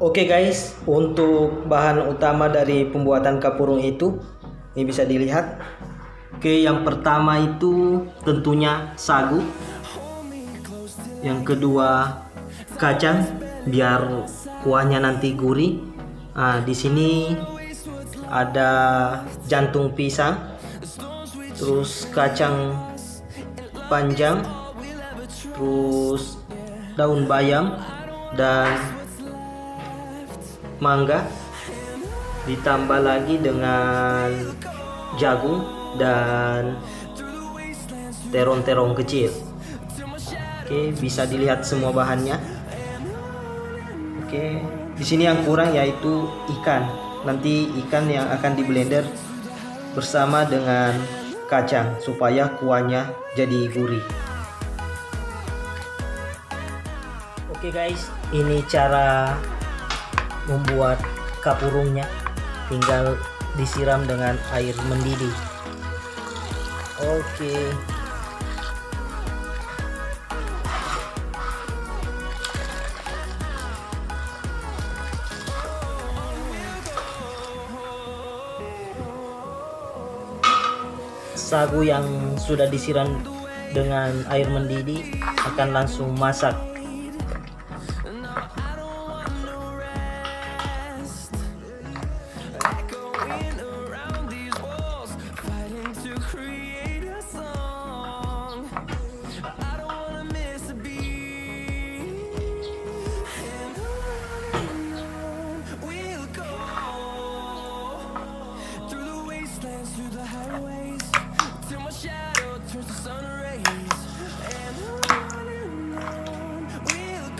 Oke guys, untuk bahan utama dari pembuatan kapurung itu, ini bisa dilihat. Oke, yang pertama itu tentunya sagu. Yang kedua kacang, biar kuahnya nanti gurih. Nah, di sini ada jantung pisang, terus kacang panjang, terus daun bayam dan mangga, ditambah lagi dengan jagung dan terong-terong kecil. Oke, bisa dilihat semua bahannya. Oke, di sini yang kurang yaitu ikan. Nanti ikan yang akan di blender bersama dengan kacang supaya kuahnya jadi gurih. Oke guys, ini cara membuat kapurungnya. Tinggal disiram dengan air mendidih. Oke. Sagu yang sudah disiram dengan air mendidih akan langsung masak.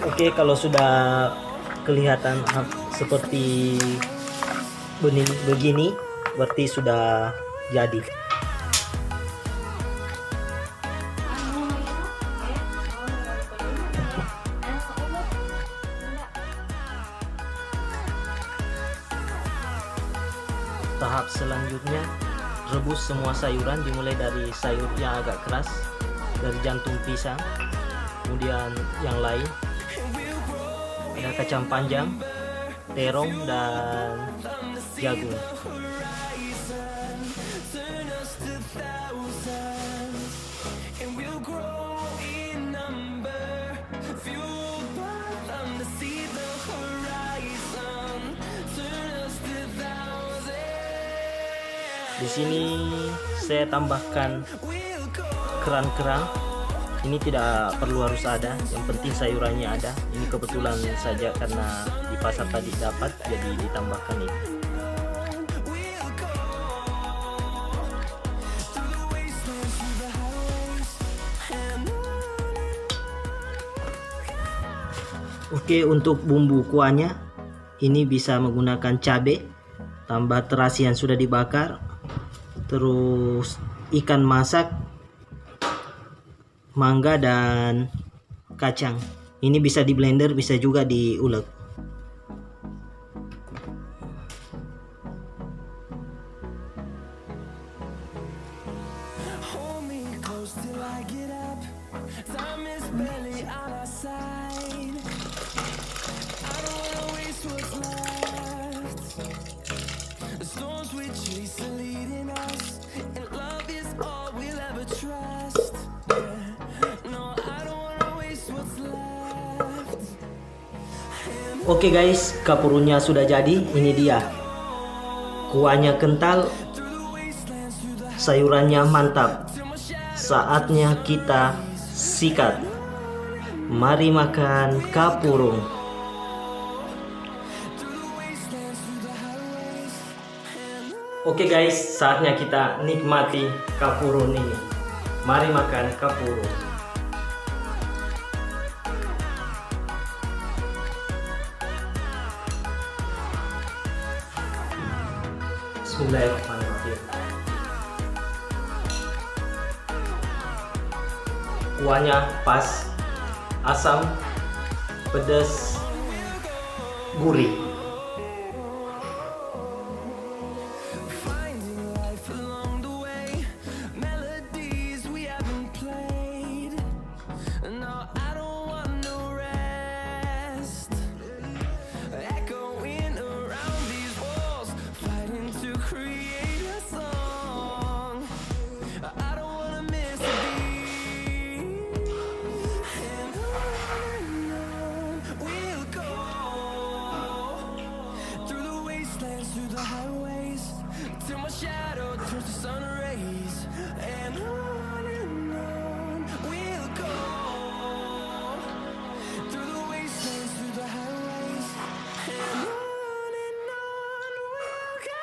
Oke, kalau sudah kelihatan seperti begini, berarti sudah jadi. Tahap selanjutnya, rebus semua sayuran, dimulai dari sayur yang agak keras, dari jantung pisang, kemudian yang lain ada kacang panjang, terong, dan jagung. Di sini saya tambahkan kerang-kerang. Ini tidak perlu harus ada, yang penting sayurannya ada. Ini kebetulan saja karena di pasar tadi dapat, jadi ditambahkan ini. Oke, untuk bumbu kuahnya ini bisa menggunakan cabai, tambah terasi yang sudah dibakar, terus ikan masak, mangga, dan kacang. Ini bisa di blender, bisa juga diulek. Oke guys, kapurungnya sudah jadi. Ini dia. Kuahnya kental, sayurannya mantap. Saatnya kita sikat. Mari makan kapurung. Oke guys, saatnya kita nikmati kapurung ini. Mari makan kapurung. Bismillahirrahmanirrahim. Kuahnya pas, asam, pedas, gurih. sun rays, and on we'll go through the wastelands, through the highways, and on we'll go.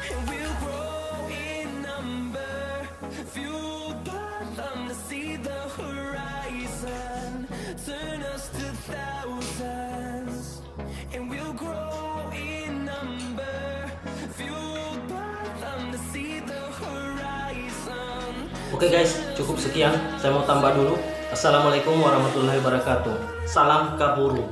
And we'll grow in number, fueled by them to see the horizon, turn us to thousands. And we'll grow in number, fueled by them to see the horizon. Oke guys, cukup sekian. Saya mau tambah dulu. Assalamualaikum warahmatullahi wabarakatuh. Salam kaburu.